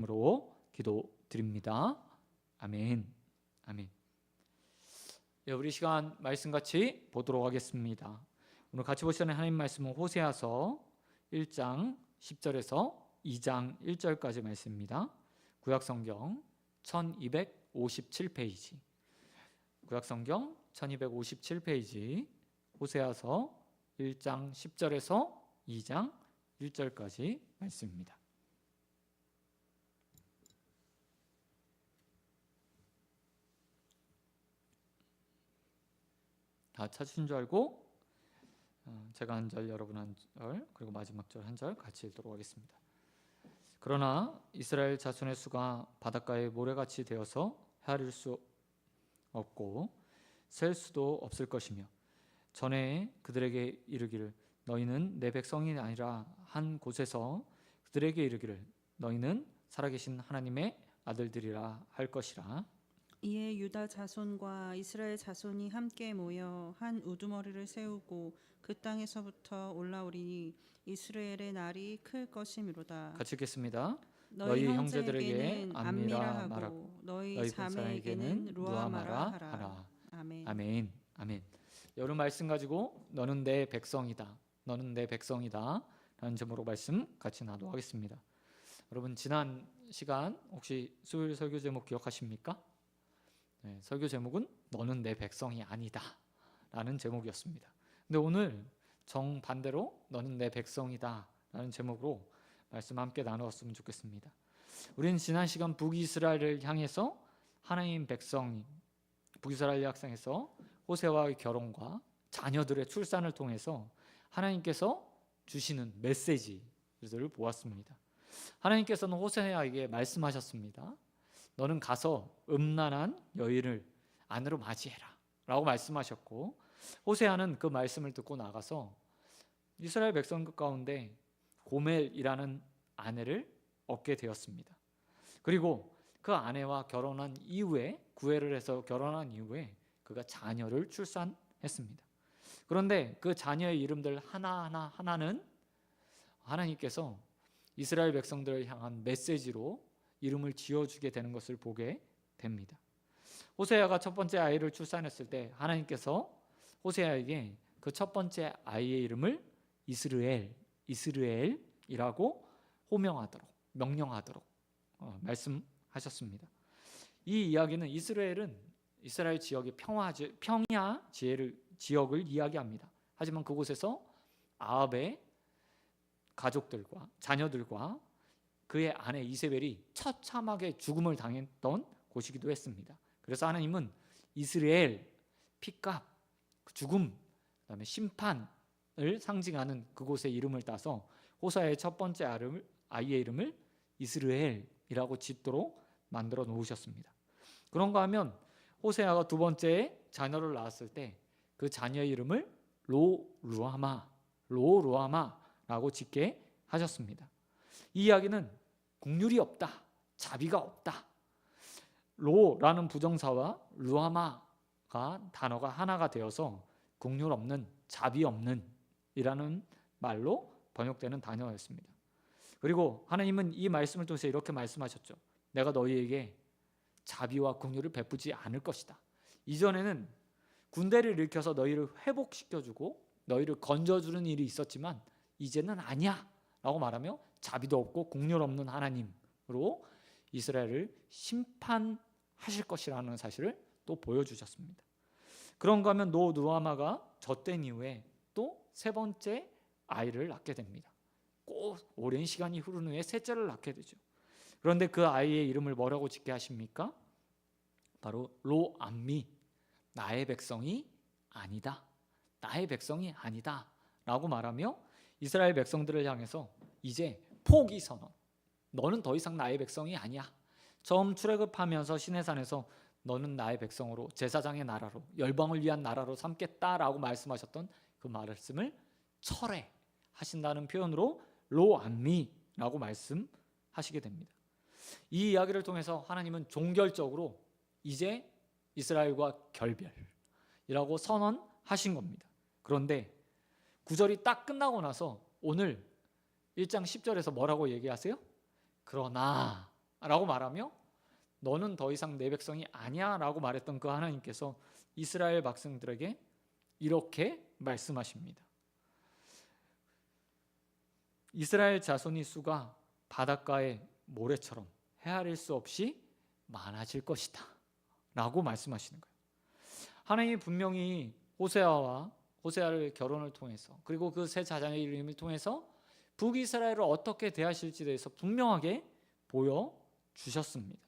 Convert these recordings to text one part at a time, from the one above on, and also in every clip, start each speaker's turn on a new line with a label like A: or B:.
A: 으로 기도드립니다. 아멘. 아멘. 네, 우리 시간 말씀 같이 보도록 하겠습니다. 오늘 같이 보시는 하나님 말씀은 호세아서 1장 10절에서 2장 1절까지 말씀입니다. 구약성경 1257페이지, 구약성경 1257페이지, 호세아서 1장 10절에서 2장 1절까지 말씀입니다. 다 찾으신 줄 알고 제가 한 절, 여러분 한 절, 그리고 마지막 절 한 절 같이 읽도록 하겠습니다. 그러나 이스라엘 자손의 수가 바닷가의 모래같이 되어서 헤아릴 수 없고 셀 수도 없을 것이며, 전에 그들에게 이르기를 너희는 내 백성이 아니라 한 곳에서 그들에게 이르기를 너희는 살아계신 하나님의 아들들이라 할 것이라.
B: 이에 유다 자손과 이스라엘 자손이 함께 모여 한 우두머리를 세우고 그 땅에서부터 올라오리니 이스라엘의 날이 클 것이미로다.
A: 같이 읽겠습니다.
B: 너희 형제들에게는 암미라 하고 너희 자매에게는 루아마라 하라. 아멘.
A: 아멘. 아멘. 여러분 말씀 가지고 너는 내 백성이다, 너는 내 백성이다 라는 제목으로 말씀 같이 나누도록 하겠습니다. 여러분 지난 시간 혹시 수요일 설교 제목 기억하십니까? 네, 설교 제목은 너는 내 백성이 아니다 라는 제목이었습니다. 근데 오늘 정반대로 너는 내 백성이다 라는 제목으로 말씀 함께 나누었으면 좋겠습니다. 우리는 지난 시간 북이스라엘을 향해서 하나님 백성, 북이스라엘 약상에서 호세와의 결혼과 자녀들의 출산을 통해서 하나님께서 주시는 메시지를 보았습니다. 하나님께서는 호세아에게 말씀하셨습니다. 너는 가서 음란한 여인을 아내로 맞이해라 라고 말씀하셨고, 호세아는 그 말씀을 듣고 나가서 이스라엘 백성 가운데 고멜이라는 아내를 얻게 되었습니다. 그리고 그 아내와 결혼한 이후에, 구애를 해서 결혼한 이후에 그가 자녀를 출산했습니다. 그런데 그 자녀의 이름들 하나는 하나님께서 이스라엘 백성들을 향한 메시지로 이름을 지어주게 되는 것을 보게 됩니다. 호세아가 첫 번째 아이를 출산했을 때 하나님께서 호세아에게 그 첫 번째 아이의 이름을 이스라엘이라고 호명하도록, 명령하도록 말씀하셨습니다. 이 이야기는 이스라엘은 이스라엘 지역의 평야 지역을 이야기합니다. 하지만 그곳에서 아합의 가족들과 자녀들과 그의 아내 이세벨이 처참하게 죽음을 당했던 곳이기도 했습니다. 그래서 하나님은 이스라엘, 피값, 죽음, 그다음에 심판을 상징하는 그곳의 이름을 따서 호세아의 첫 번째 아이의 이름을 이스라엘이라고 짓도록 만들어 놓으셨습니다. 그런가 하면 호세아가 두 번째 자녀를 낳았을 때 그 자녀의 이름을 로루아마라고 짓게 하셨습니다. 이 이야기는 긍휼이 없다, 자비가 없다, 로라는 부정사와 루아마가 단어가 하나가 되어서 긍휼 없는, 자비 없는 이라는 말로 번역되는 단어였습니다. 그리고 하나님은 이 말씀을 통해서 이렇게 말씀하셨죠. 내가 너희에게 자비와 긍휼을 베푸지 않을 것이다. 이전에는 군대를 일으켜서 너희를 회복시켜주고 너희를 건져주는 일이 있었지만 이제는 아니야 라고 말하며 자비도 없고 긍휼 없는 하나님으로 이스라엘을 심판하실 것이라는 사실을 또 보여주셨습니다. 그런가 하면 루아마가 젖된 이후에 또 세 번째 아이를 낳게 됩니다. 꼭 오랜 시간이 흐른 후에 셋째를 낳게 되죠. 그런데 그 아이의 이름을 뭐라고 짓게 하십니까? 바로 로암미, 나의 백성이 아니다, 나의 백성이 아니다 라고 말하며 이스라엘 백성들을 향해서 이제 포기 선언, 너는 더 이상 나의 백성이 아니야. 처음 출애굽하면서 시내산에서 너는 나의 백성으로, 제사장의 나라로, 열방을 위한 나라로 삼겠다라고 말씀하셨던 그 말씀을 철회하신다는 표현으로 로암미라고 말씀하시게 됩니다. 이 이야기를 통해서 하나님은 종결적으로 이제 이스라엘과 결별이라고 선언하신 겁니다. 그런데 구절이 딱 끝나고 나서 오늘 1장 10절에서 뭐라고 얘기하세요? 그러나 라고 말하며 너는 더 이상 내 백성이 아니야 라고 말했던 그 하나님께서 이스라엘 백성들에게 이렇게 말씀하십니다. 이스라엘 자손의 수가 바닷가의 모래처럼 헤아릴 수 없이 많아질 것이다 라고 말씀하시는 거예요. 하나님이 분명히 호세아를 결혼을 통해서 그리고 그 세 자녀의 이름을 통해서 북이스라엘을 어떻게 대하실지에 대해서 분명하게 보여주셨습니다.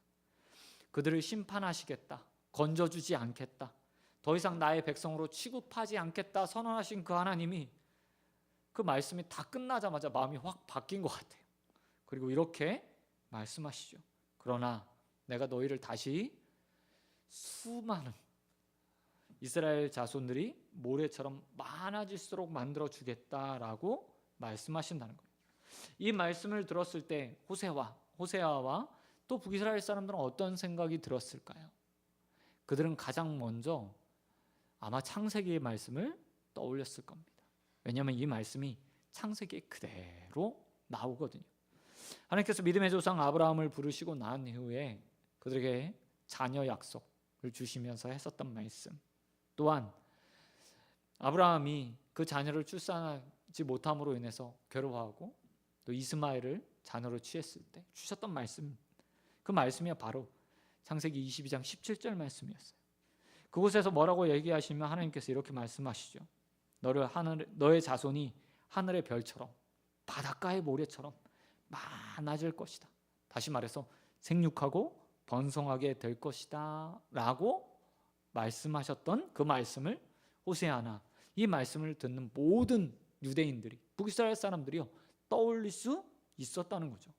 A: 그들을 심판하시겠다, 건져주지 않겠다, 더 이상 나의 백성으로 취급하지 않겠다 선언하신 그 하나님이 그 말씀이 다 끝나자마자 마음이 확 바뀐 것 같아요. 그리고 이렇게 말씀하시죠. 그러나 내가 너희를 다시 수많은 이스라엘 자손들이 모래처럼 많아질수록 만들어 주겠다라고 말씀하신다는 거예요. 이 말씀을 들었을 때 호세아와 또 북이스라엘 사람들은 어떤 생각이 들었을까요? 그들은 가장 먼저 아마 창세기의 말씀을 떠올렸을 겁니다. 왜냐하면 이 말씀이 창세기에 그대로 나오거든요. 하나님께서 믿음의 조상 아브라함을 부르시고 난 이후에 그들에게 자녀 약속을 주시면서 했었던 말씀, 또한 아브라함이 그 자녀를 출산하지 못함으로 인해서 괴로워하고 또 이스마엘을 자녀로 취했을 때 주셨던 말씀, 그 말씀이 바로 창세기 22장 17절 말씀이었어요. 그곳에서 뭐라고 얘기하시면 하나님께서 이렇게 말씀하시죠. 너의 자손이 하늘의 별처럼 바닷가의 모래처럼 많아질 것이다. 다시 말해서 생육하고 번성하게 될 것이다 라고 말씀하셨던 그 말씀을 호세아나 이 말씀을 듣는 모든 유대인들이, 북이스라엘 사람들이요, 떠올릴 수 있었다는 거죠.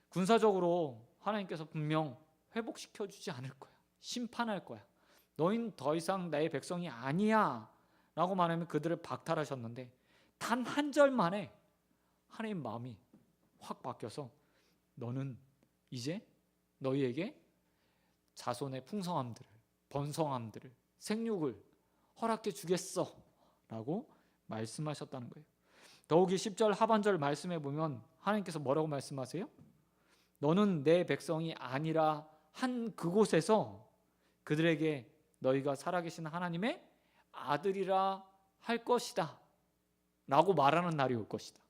A: 군사적으로 하나님께서 분명 회복시켜 주지 않을 거야, 심판할 거야, 너희는 더 이상 나의 백성이 아니야 라고 말하면 그들을 박탈하셨는데 단 한 절 만에 하나님 마음이 확 바뀌어서 너는 이제 너희에게 자손의 풍성함들을, 번성함들을, 생육을 허락해 주겠어 라고 말씀하셨다는 거예요. 더욱이 10절 하반절 말씀에 보면 하나님께서 뭐라고 말씀하세요? 너는 내 백성이 아니라 한 그곳에서 그들에게 너희가 살아계신 하나님의 아들이라 할 것이다 라고 말하는 날이 올 것이다.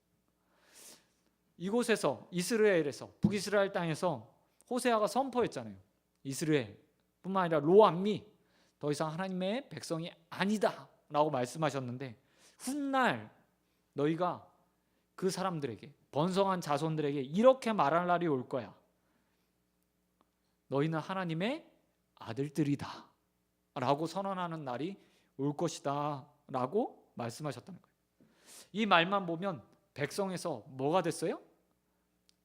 A: 이곳에서, 이스라엘에서, 북이스라엘 땅에서 호세아가 선포했잖아요. 이스라엘뿐만 아니라 로암미 더 이상 하나님의 백성이 아니다 라고 말씀하셨는데 훗날 너희가 그 사람들에게, 번성한 자손들에게 이렇게 말할 날이 올 거야. 너희는 하나님의 아들들이다 라고 선언하는 날이 올 것이다 라고 말씀하셨다는 거예요. 이 말만 보면 백성에서 뭐가 됐어요?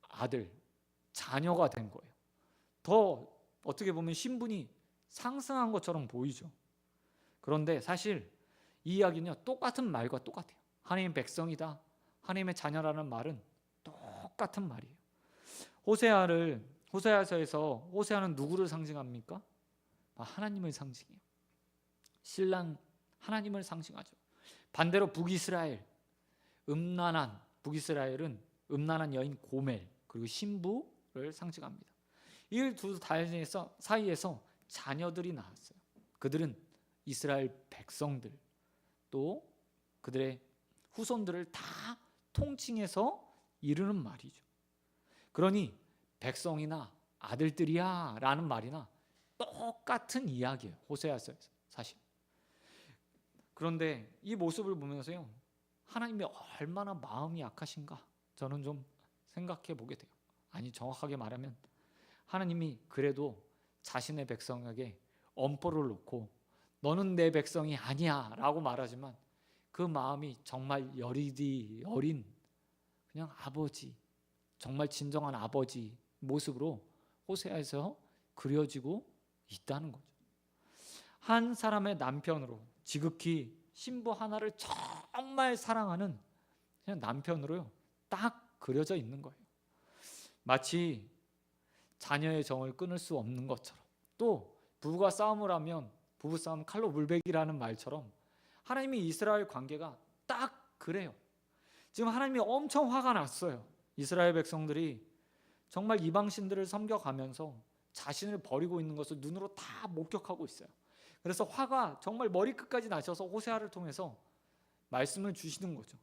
A: 아들, 자녀가 된 거예요. 더 어떻게 보면 신분이 상승한 것처럼 보이죠. 그런데 사실 이 이야기는요, 똑같은 말과 똑같아요. 하나님의 백성이다, 하나님의 자녀라는 말은 똑같은 말이에요. 호세아서에서 호세아는 누구를 상징합니까? 하나님을 상징해요. 신랑 하나님을 상징하죠. 반대로 북이스라엘은 음란한 여인 고멜 그리고 신부를 상징합니다. 이 두 사이에서 자녀들이 나왔어요. 그들은 이스라엘 백성들, 또 그들의 후손들을 다 통칭해서 이르는 말이죠. 그러니 백성이나 아들들이야 라는 말이나 똑같은 이야기예요. 호세아서에서 사실. 그런데 이 모습을 보면서요, 하나님이 얼마나 마음이 약하신가 저는 좀 생각해 보게 돼요. 아니, 정확하게 말하면 하나님이 그래도 자신의 백성에게 엄포를 놓고 너는 내 백성이 아니야 라고 말하지만 그 마음이 정말 여리디 어린 그냥 아버지, 정말 진정한 아버지 모습으로 호세아에서 그려지고 있다는 거죠. 한 사람의 남편으로, 지극히 신부 하나를 정말 사랑하는 그냥 남편으로요, 딱 그려져 있는 거예요. 마치 자녀의 정을 끊을 수 없는 것처럼, 또 부부가 싸움을 하면 부부싸움 칼로 물베기라는 말처럼 하나님이 이스라엘 관계가 딱 그래요. 지금 하나님이 엄청 화가 났어요. 이스라엘 백성들이 정말 이방신들을 섬겨가면서 자신을 버리고 있는 것을 눈으로 다 목격하고 있어요. 그래서 화가 정말 머리끝까지 나셔서 호세아를 통해서 말씀을 주시는 거죠.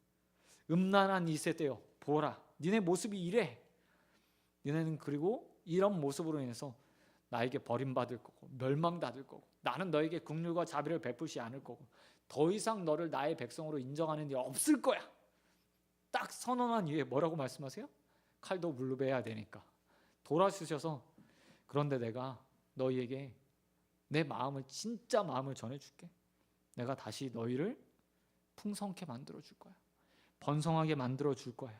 A: 음란한 이 세대여 보라, 니네 모습이 이래. 니네는 그리고 이런 모습으로 인해서 나에게 버림받을 거고 멸망받을 거고 나는 너에게 긍휼과 자비를 베푸지 않을 거고 더 이상 너를 나의 백성으로 인정하는 일 없을 거야. 딱 선언한 이후에 뭐라고 말씀하세요? 칼도 물로 베야 되니까 돌아주셔서 그런데 내가 너희에게 내 마음을 진짜 마음을 전해줄게. 내가 다시 너희를 풍성케 만들어줄 거야. 번성하게 만들어줄 거야.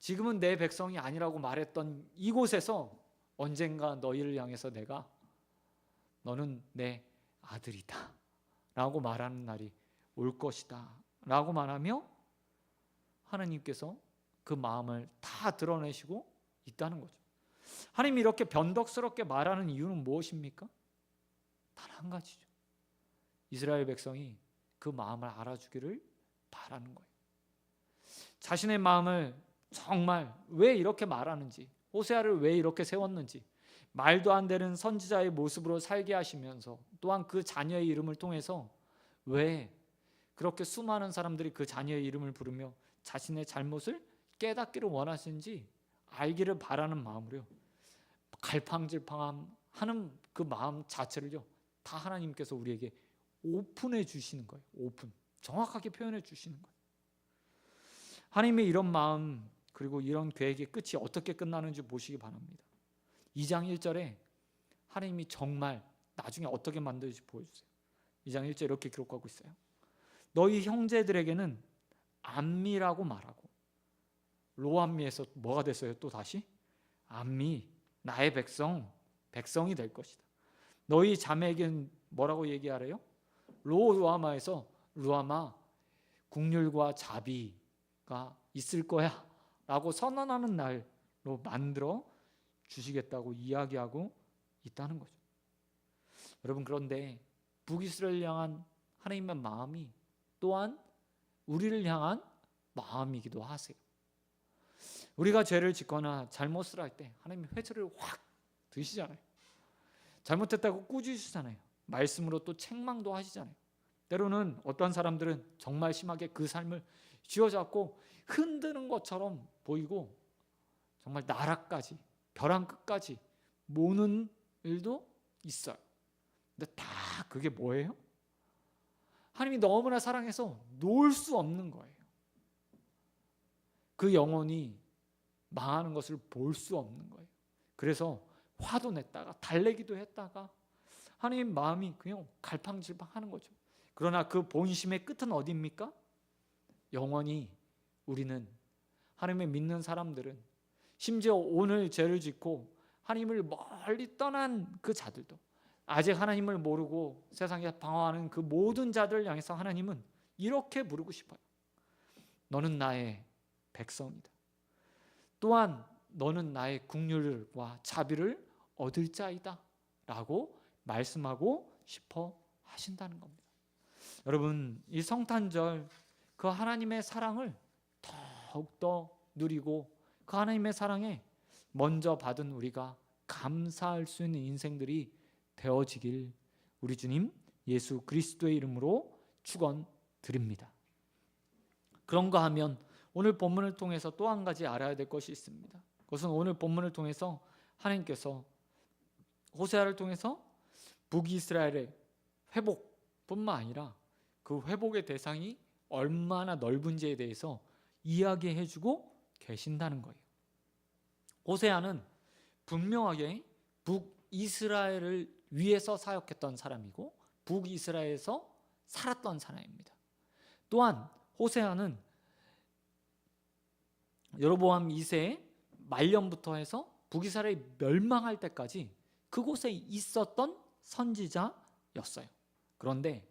A: 지금은 내 백성이 아니라고 말했던 이곳에서 언젠가 너희를 향해서 내가 너는 내 아들이다 라고 말하는 날이 올 것이다 라고 말하며 하나님께서 그 마음을 다 드러내시고 있다는 거죠. 하나님이 이렇게 변덕스럽게 말하는 이유는 무엇입니까? 단 한 가지죠. 이스라엘 백성이 그 마음을 알아주기를 바라는 거예요. 자신의 마음을 정말 왜 이렇게 말하는지, 호세아를 왜 이렇게 세웠는지, 말도 안 되는 선지자의 모습으로 살게 하시면서 또한 그 자녀의 이름을 통해서 왜 그렇게 수많은 사람들이 그 자녀의 이름을 부르며 자신의 잘못을 깨닫기를 원하시는지 알기를 바라는 마음으로요. 갈팡질팡하는 그 마음 자체를요. 다 하나님께서 우리에게 오픈해 주시는 거예요. 오픈. 정확하게 표현해 주시는 거예요. 하나님의 이런 마음 그리고 이런 계획의 끝이 어떻게 끝나는지 보시기 바랍니다. 2장 1절에 하나님이 정말 나중에 어떻게 만들지 보여주세요. 2장 1절 이렇게 기록하고 있어요. 너희 형제들에게는 암미라고 말하고 로암미에서 뭐가 됐어요? 또 다시 암미 나의 백성이 될 것이다. 너희 자매에게는 뭐라고 얘기하래요? 루아마에서 루아마 긍휼과 자비가 있을 거야 라고 선언하는 날로 만들어 주시겠다고 이야기하고 있다는 거죠. 여러분 그런데 북이스라엘 향한 하나님의 마음이 또한 우리를 향한 마음이기도 하세요. 우리가 죄를 짓거나 잘못을 할 때 하나님 회초리를 확 드시잖아요. 잘못했다고 꾸짖으시잖아요. 말씀으로 또 책망도 하시잖아요. 때로는 어떤 사람들은 정말 심하게 그 삶을 쥐어잡고 흔드는 것처럼 보이고 정말 나라까지 벼랑 끝까지 모는 일도 있어요. 근데 다 그게 뭐예요? 하나님이 너무나 사랑해서 놓을 수 없는 거예요. 그 영혼이 망하는 것을 볼 수 없는 거예요. 그래서 화도 냈다가 달래기도 했다가 하나님 마음이 그냥 갈팡질팡하는 거죠. 그러나 그 본심의 끝은 어디입니까? 영원히 우리는 하나님을 믿는 사람들은 심지어 오늘 죄를 짓고 하나님을 멀리 떠난 그 자들도 아직 하나님을 모르고 세상에 방황하는 그 모든 자들을 향해서 하나님은 이렇게 부르고 싶어요. 너는 나의 백성이다. 또한 너는 나의 긍휼과 자비를 얻을 자이다 라고 말씀하고 싶어 하신다는 겁니다. 여러분 이 성탄절 그 하나님의 사랑을 더욱더 누리고 그 하나님의 사랑에 먼저 받은 우리가 감사할 수 있는 인생들이 되어지길 우리 주님 예수 그리스도의 이름으로 축원드립니다. 그런가 하면 오늘 본문을 통해서 또 한 가지 알아야 될 것이 있습니다. 그것은 오늘 본문을 통해서 하나님께서 호세아를 통해서 북이스라엘의 회복뿐만 아니라 그 회복의 대상이 얼마나 넓은지에 대해서 이야기해주고 계신다는 거예요. 호세아는 분명하게 북이스라엘을 위해서 사역했던 사람이고 북이스라엘에서 살았던 사람입니다. 또한 호세아는 여로보암 2세 말년부터 해서 북이스라엘이 멸망할 때까지 그곳에 있었던 선지자였어요. 그런데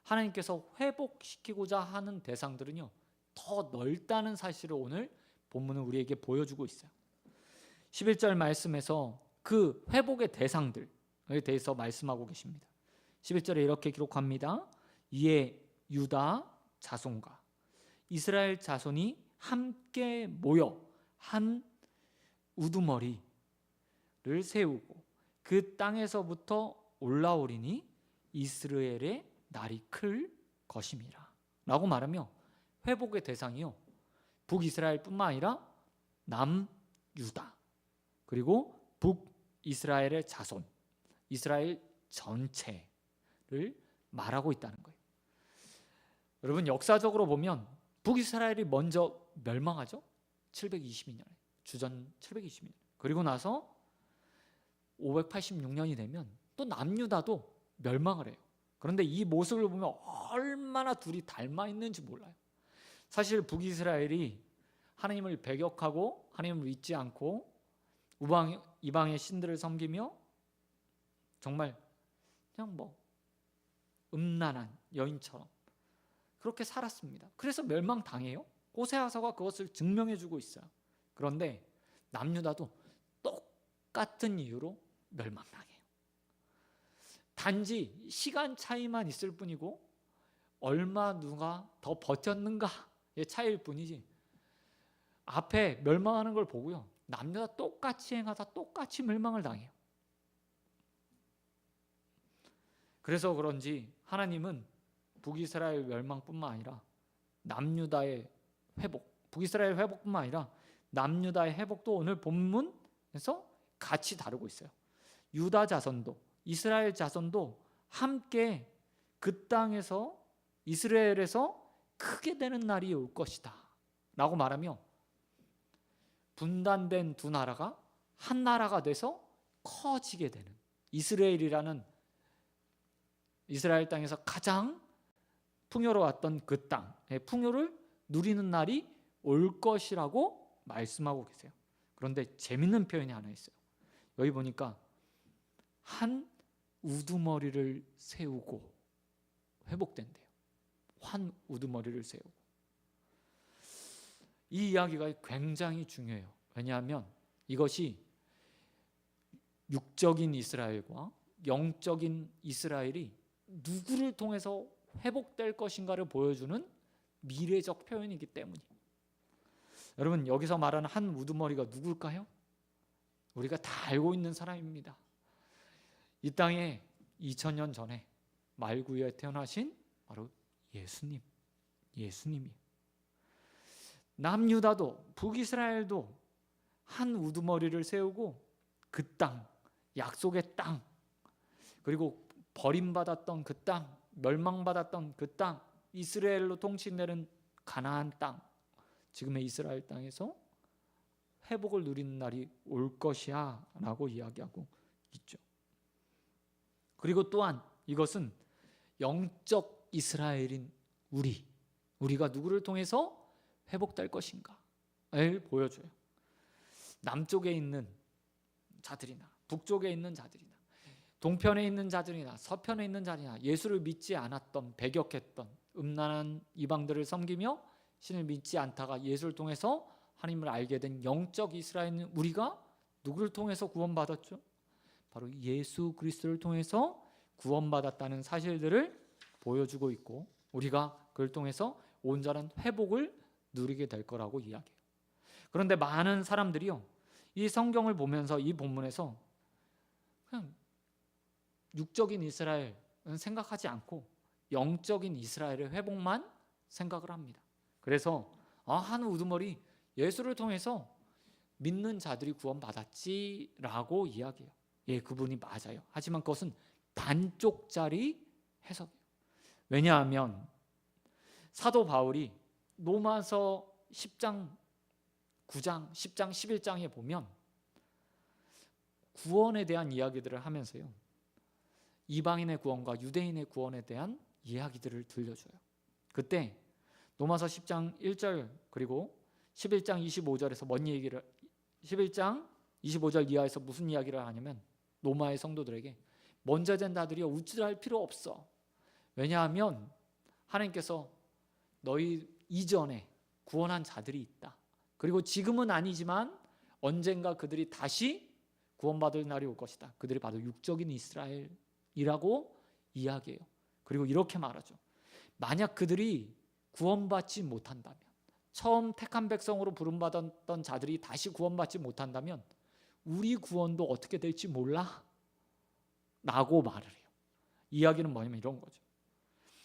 A: 하나님께서 회복시키고자 하는 대상들은요 더 넓다는 사실을 오늘 본문은 우리에게 보여주고 있어요. 11절 말씀에서 그 회복의 대상들에 대해서 말씀하고 계십니다. 11절에 이렇게 기록합니다. 이에 유다 자손과 이스라엘 자손이 함께 모여 한 우두머리를 세우고 그 땅에서부터 올라오리니 이스라엘의 날이 클 것임이라 라고 말하며 회복의 대상이요 북이스라엘뿐만 아니라 남유다 그리고 북이스라엘의 자손 이스라엘 전체를 말하고 있다는 거예요. 여러분 역사적으로 보면 북이스라엘이 먼저 멸망하죠. 722년에 주전 722년 그리고 나서 586년이 되면 또 남유다도 멸망을 해요. 그런데 이 모습을 보면 얼마나 둘이 닮아 있는지 몰라요. 사실 북이스라엘이 하나님을 배격하고 하나님을 믿지 않고 이방의 신들을 섬기며 정말 그냥 음란한 여인처럼 그렇게 살았습니다. 그래서 멸망당해요. 호세아서가 그것을 증명해주고 있어요. 그런데 남유다도 똑같은 이유로 멸망당해요. 단지 시간 차이만 있을 뿐이고 얼마 누가 더 버텼는가의 차이일 뿐이지 앞에 멸망하는 걸 보고요 남유다 똑같이 행하다 똑같이 멸망을 당해요. 그래서 그런지 하나님은 북이스라엘 멸망뿐만 아니라 남유다의 회복, 북이스라엘 회복뿐만 아니라 남유다의 회복도 오늘 본문에서 같이 다루고 있어요. 유다 자손도 이스라엘 자손도 함께 그 땅에서 이스라엘에서 크게 되는 날이 올 것이다 라고 말하며 분단된 두 나라가 한 나라가 돼서 커지게 되는 이스라엘이라는 이스라엘 땅에서 가장 풍요로웠던 그 땅의 풍요를 누리는 날이 올 것이라고 말씀하고 계세요. 그런데 재밌는 표현이 하나 있어요. 여기 보니까 한 우두머리를 세우고 회복된대요. 한 우두머리를 세우고. 이 이야기가 굉장히 중요해요. 왜냐하면 이것이 육적인 이스라엘과 영적인 이스라엘이 누구를 통해서 회복될 것인가를 보여주는 미래적 표현이기 때문이에요. 여러분 여기서 말하는 한 우두머리가 누굴까요? 우리가 다 알고 있는 사람입니다. 이 땅에 2000년 전에 말구유에 태어나신 바로 예수님이에요. 남유다도 북이스라엘도 한 우두머리를 세우고 그 땅, 약속의 땅, 그리고 버림받았던 그 땅, 멸망받았던 그 땅, 이스라엘로 통치되는 가나안 땅, 지금의 이스라엘 땅에서 회복을 누리는 날이 올 것이야 라고 이야기하고 있죠. 그리고 또한 이것은 영적 이스라엘인 우리가 누구를 통해서 회복될 것인가를 보여줘요. 남쪽에 있는 자들이나 북쪽에 있는 자들이나 동편에 있는 자들이나 서편에 있는 자들이나 예수를 믿지 않았던 배격했던 음란한 이방들을 섬기며 신을 믿지 않다가 예수를 통해서 하나님을 알게 된 영적 이스라엘인 우리가 누구를 통해서 구원받았죠? 바로 예수 그리스도를 통해서 구원받았다는 사실들을 보여주고 있고 우리가 그를 통해서 온전한 회복을 누리게 될 거라고 이야기해요. 그런데 많은 사람들이요 이 성경을 보면서 이 본문에서 그냥 육적인 이스라엘은 생각하지 않고 영적인 이스라엘의 회복만 생각을 합니다. 그래서 한 우두머리 예수를 통해서 믿는 자들이 구원받았지라고 이야기해요. 예, 그분이 맞아요. 하지만 그것은 반쪽짜리 해석이에요. 왜냐하면 사도 바울이 로마서 10장 9장, 10장, 11장에 보면 구원에 대한 이야기들을 하면서요 이방인의 구원과 유대인의 구원에 대한 이야기들을 들려줘요. 그때 로마서 10장 1절 그리고 11장 25절에서 뭔 얘기를 11장 25절 이하에서 무슨 이야기를 하냐면 로마의 성도들에게 먼저 된 자들이 우쭐할 필요 없어. 왜냐하면 하나님께서 너희 이전에 구원한 자들이 있다. 그리고 지금은 아니지만 언젠가 그들이 다시 구원받을 날이 올 것이다. 그들이 바로 육적인 이스라엘이라고 이야기해요. 그리고 이렇게 말하죠. 만약 그들이 구원받지 못한다면 처음 택한 백성으로 부름받았던 자들이 다시 구원받지 못한다면 우리 구원도 어떻게 될지 몰라 라고 말을 해요. 이야기는 뭐냐면 이런 거죠.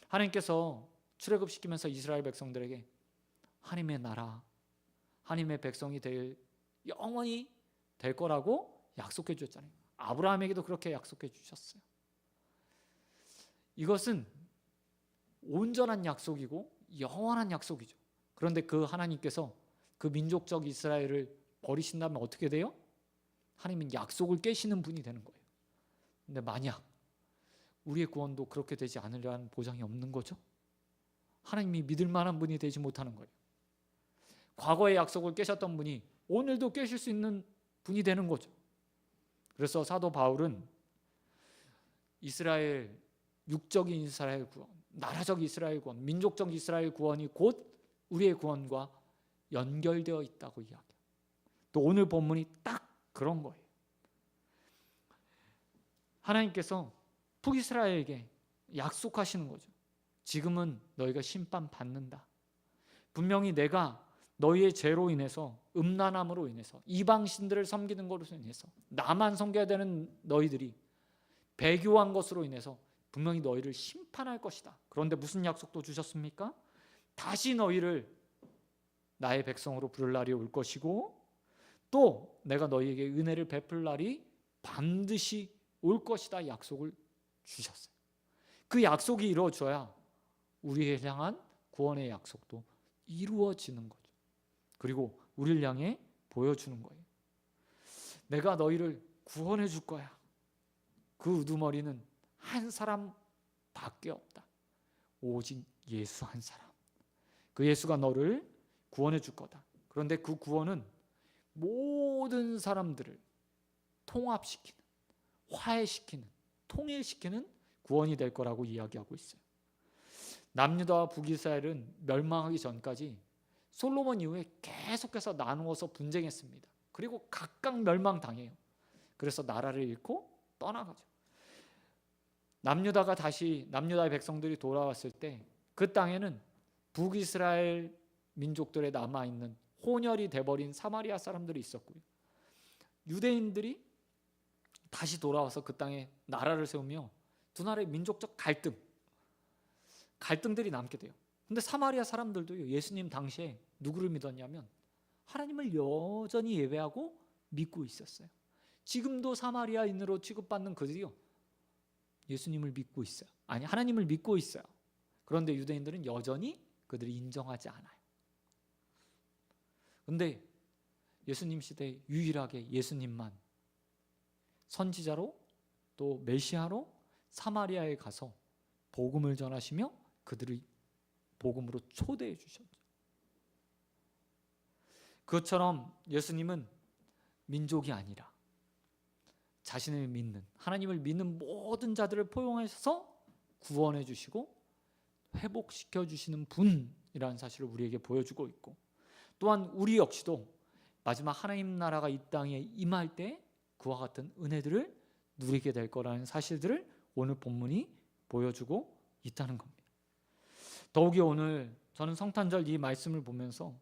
A: 하나님께서 출애굽시키면서 이스라엘 백성들에게 하나님의 나라, 하나님의 백성이 영원히 될 거라고 약속해 주셨잖아요. 아브라함에게도 그렇게 약속해 주셨어요. 이것은 온전한 약속이고 영원한 약속이죠. 그런데 그 하나님께서 그 민족적 이스라엘을 버리신다면 어떻게 돼요? 하나님은 약속을 깨시는 분이 되는 거예요. 근데 만약 우리의 구원도 그렇게 되지 않으려는 보장이 없는 거죠. 하나님이 믿을 만한 분이 되지 못하는 거예요. 과거의 약속을 깨셨던 분이 오늘도 깨실 수 있는 분이 되는 거죠. 그래서 사도 바울은 이스라엘, 육적인 이스라엘 구원, 나라적 이스라엘 구원, 민족적 이스라엘 구원이 곧 우리의 구원과 연결되어 있다고 이야기해요. 또 오늘 본문이 딱 그런 거예요. 하나님께서 북이스라엘에게 약속하시는 거죠. 지금은 너희가 심판받는다. 분명히 내가 너희의 죄로 인해서, 음란함으로 인해서, 이방신들을 섬기는 것으로 인해서, 나만 섬겨야 되는 너희들이 배교한 것으로 인해서 분명히 너희를 심판할 것이다. 그런데 무슨 약속도 주셨습니까? 다시 너희를 나의 백성으로 부를 날이 올 것이고 또 내가 너희에게 은혜를 베풀 날이 반드시 올 것이다 약속을 주셨어요. 그 약속이 이루어져야 우리를 향한 구원의 약속도 이루어지는 거죠. 그리고 우리를 향해 보여주는 거예요. 내가 너희를 구원해 줄 거야. 그 우두머리는 한 사람밖에 없다. 오직 예수 한 사람. 그 예수가 너를 구원해 줄 거다. 그런데 그 구원은 모든 사람들을 통합시키는, 화해시키는, 통일시키는 구원이 될 거라고 이야기하고 있어요. 남유다와 북이스라엘은 멸망하기 전까지 솔로몬 이후에 계속해서 나누어서 분쟁했습니다. 그리고 각각 멸망당해요. 그래서 나라를 잃고 떠나가죠. 남유다의 백성들이 돌아왔을 때 그 땅에는 북이스라엘 민족들에 남아있는 혼혈이 돼버린 사마리아 사람들이 있었고요. 유대인들이 다시 돌아와서 그 땅에 나라를 세우며 두 나라의 민족적 갈등들이 남게 돼요. 근데 사마리아 사람들도 예수님 당시에 누구를 믿었냐면 하나님을 여전히 예배하고 믿고 있었어요. 지금도 사마리아인으로 취급받는 그들이요, 예수님을 믿고 있어요. 아니, 하나님을 믿고 있어요. 그런데 유대인들은 여전히 그들이 인정하지 않아요. 근데 예수님 시대에 유일하게 예수님만 선지자로 또 메시아로 사마리아에 가서 복음을 전하시며 그들을 복음으로 초대해 주셨죠. 그것처럼 예수님은 민족이 아니라 자신을 믿는, 하나님을 믿는 모든 자들을 포용해서 구원해 주시고 회복시켜 주시는 분이라는 사실을 우리에게 보여주고 있고, 또한 우리 역시도 마지막 하나님 나라가 이 땅에 임할 때 그와 같은 은혜들을 누리게 될 거라는 사실들을 오늘 본문이 보여주고 있다는 겁니다. 더욱이 오늘 저는 성탄절 이 말씀을 보면서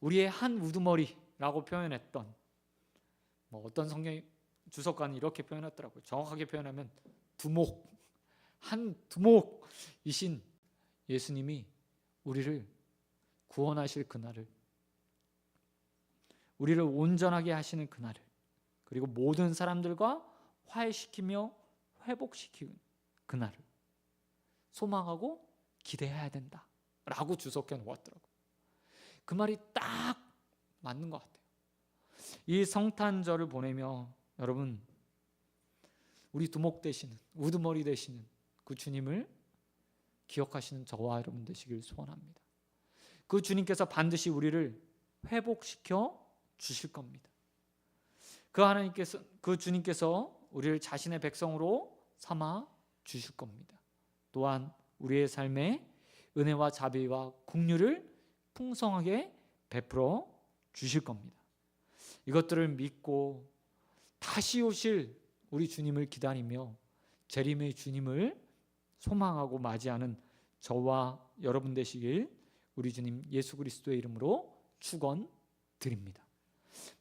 A: 우리의 한 우두머리라고 표현했던, 어떤 성경 주석가는 이렇게 표현했더라고요. 정확하게 표현하면 한 두목이신 예수님이 우리를 구원하실 그날을, 우리를 온전하게 하시는 그날을, 그리고 모든 사람들과 화해시키며 회복시키는 그날을 소망하고 기대해야 된다라고 주석해 놓았더라고요. 그 말이 딱 맞는 것 같아요. 이 성탄절을 보내며 여러분, 우리 두목 되시는, 우두머리 되시는 그 주님을 기억하시는 저와 여러분 되시길 소원합니다. 그 주님께서 반드시 우리를 회복시켜 주실 겁니다. 그 주님께서 우리를 자신의 백성으로 삼아 주실 겁니다. 또한 우리의 삶에 은혜와 자비와 긍휼을 풍성하게 베풀어 주실 겁니다. 이것들을 믿고 다시 오실 우리 주님을 기다리며 재림의 주님을 소망하고 맞이하는 저와 여러분 되시길 우리 주님 예수 그리스도의 이름으로 축원드립니다.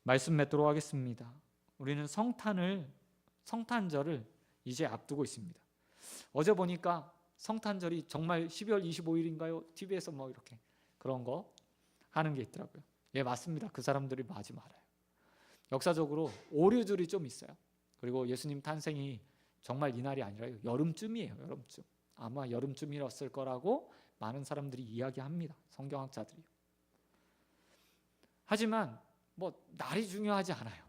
A: 말씀 맺도록 하겠습니다. 우리는 성탄절을 이제 앞두고 있습니다. 어제 보니까 성탄절이 정말 12월 25일인가요? TV에서 뭐 이렇게 그런 거 하는 게 있더라고요. 예, 맞습니다. 그 사람들이 맞지 말아요. 역사적으로 오류들이 좀 있어요. 그리고 예수님 탄생이 정말 이날이 아니라 여름쯤이에요. 여름쯤. 아마 여름쯤이었을 거라고 많은 사람들이 이야기합니다. 성경학자들이. 하지만 뭐 날이 중요하지 않아요.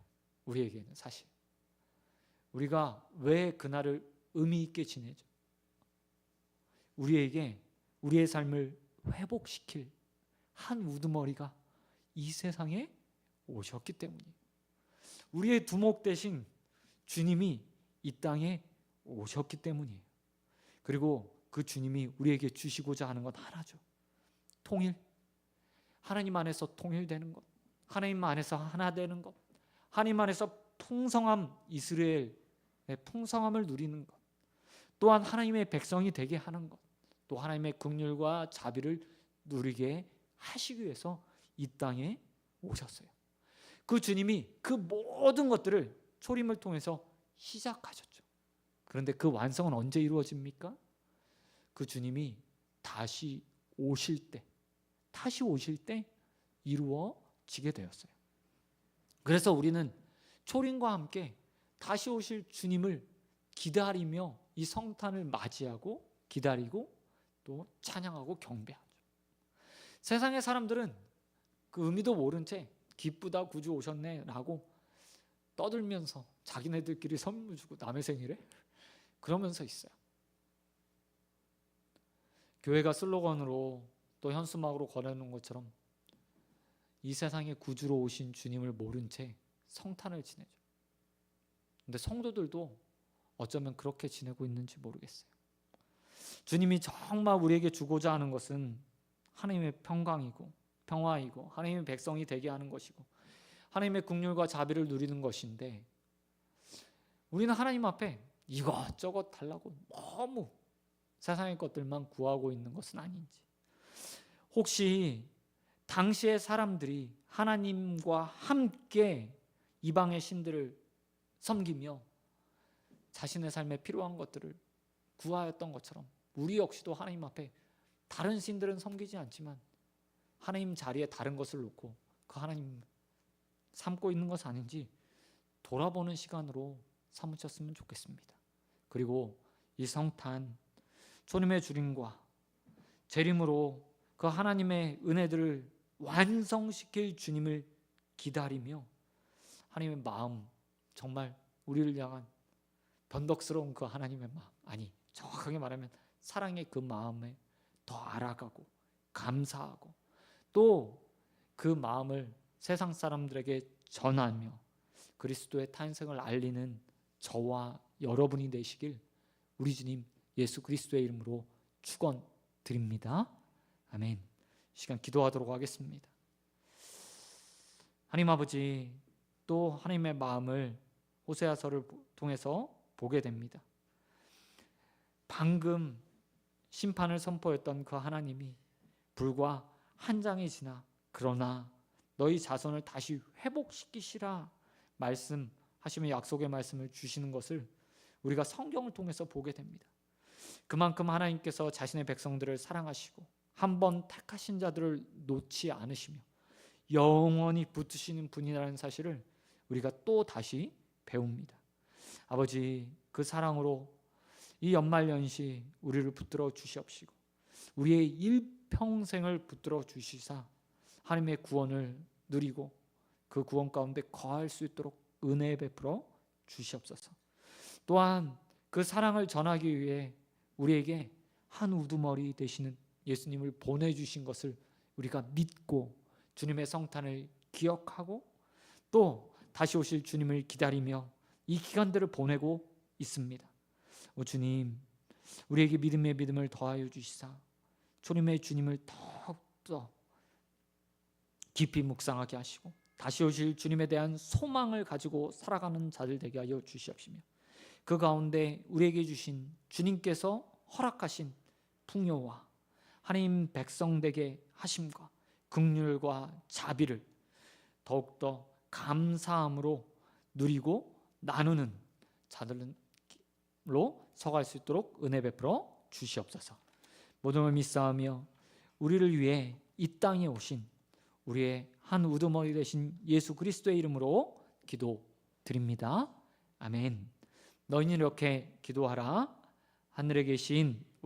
A: 우리에게는 사실. 우리가 왜 그날을 의미 있게 지내죠? 우리에게 우리의 삶을 회복시킬 한 우두머리가 이 세상에 오셨기 때문이에요. 우리의 두목 대신 주님이 이 땅에 오셨기 때문이에요. 그리고 그 주님이 우리에게 주시고자 하는 건 하나죠. 통일. 하나님 안에서 통일되는 것. 하나님 안에서 하나 되는 것. 하나님 안에서 풍성함, 이스라엘의 풍성함을 누리는 것. 또한 하나님의 백성이 되게 하는 것. 또 하나님의 긍휼과 자비를 누리게 하시기 위해서 이 땅에 오셨어요. 그 주님이 그 모든 것들을 초림을 통해서 시작하셨죠. 그런데 그 완성은 언제 이루어집니까? 그 주님이 다시 오실 때 이루어지게 되었어요. 그래서 우리는 초림과 함께 다시 오실 주님을 기다리며 이 성탄을 맞이하고 기다리고 또 찬양하고 경배하죠. 세상의 사람들은 그 의미도 모른 채 기쁘다 구주 오셨네 라고 떠들면서 자기네들끼리 선물 주고 남의 생일에 그러면서 있어요. 교회가 슬로건으로 또 현수막으로 걸어놓은 것처럼 이 세상에 구주로 오신 주님을 모른 채 성탄을 지내죠. 근데 성도들도 어쩌면 그렇게 지내고 있는지 모르겠어요. 주님이 정말 우리에게 주고자 하는 것은 하나님의 평강이고 평화이고 하나님의 백성이 되게 하는 것이고 하나님의 긍휼과 자비를 누리는 것인데 우리는 하나님 앞에 이것저것 달라고 너무 세상의 것들만 구하고 있는 것은 아닌지, 혹시 당시의 사람들이 하나님과 함께 이방의 신들을 섬기며 자신의 삶에 필요한 것들을 구하였던 것처럼 우리 역시도 하나님 앞에 다른 신들은 섬기지 않지만 하나님 자리에 다른 것을 놓고 그 하나님 삼고 있는 것은 아닌지 돌아보는 시간으로 삼으셨으면 좋겠습니다. 그리고 이 성탄 초림의 주림과 재림으로 그 하나님의 은혜들을 완성시킬 주님을 기다리며 하나님의 마음, 정말 우리를 향한 변덕스러운 그 하나님의 마음, 아니 정확하게 말하면 사랑의 그 마음에 더 알아가고 감사하고 또 그 마음을 세상 사람들에게 전하며 그리스도의 탄생을 알리는 저와 여러분이 되시길 우리 주님 예수 그리스도의 이름으로 축원드립니다. 아멘. 시간 기도하도록 하겠습니다. 하나님 아버지, 또 하나님의 마음을 호세아서를 통해서 보게 됩니다. 방금 심판을 선포했던 그 하나님이 불과 한 장이 지나 그러나 너희 자손을 다시 회복시키시라 말씀하시며 약속의 말씀을 주시는 것을 우리가 성경을 통해서 보게 됩니다. 그만큼 하나님께서 자신의 백성들을 사랑하시고 한 번 택하신 자들을 놓지 않으시며 영원히 붙으시는 분이라는 사실을 우리가 또 다시 배웁니다. 아버지, 그 사랑으로 이 연말연시 우리를 붙들어 주시옵시고 우리의 일평생을 붙들어 주시사 하나님의 구원을 누리고 그 구원 가운데 거할 수 있도록 은혜 베풀어 주시옵소서. 또한 그 사랑을 전하기 위해 우리에게 한 우두머리 되시는 예수님을 보내주신 것을 우리가 믿고 주님의 성탄을 기억하고 또 다시 오실 주님을 기다리며 이 기간들을 보내고 있습니다. 오 주님, 우리에게 믿음의 믿음을 더하여 주시사 초림의 주님을 더욱더 깊이 묵상하게 하시고 다시 오실 주님에 대한 소망을 가지고 살아가는 자들 되게 하여 주시옵시며 그 가운데 우리에게 주신 주님께서 허락하신 풍요와 하나님 백성 되게 하심과 긍휼과 자비를 더욱더 감사함으로 누리고 나누는 자들로 서갈 수 있도록 은혜 베풀어 주시옵소서. 모든 걸 믿사오며 우리를 위해 이 땅에 오신 우리의 한 우두머리 되신 예수 그리스도의 이름으로 기도드립니다. 아멘. 너희는 이렇게 기도하라. 하늘에 계신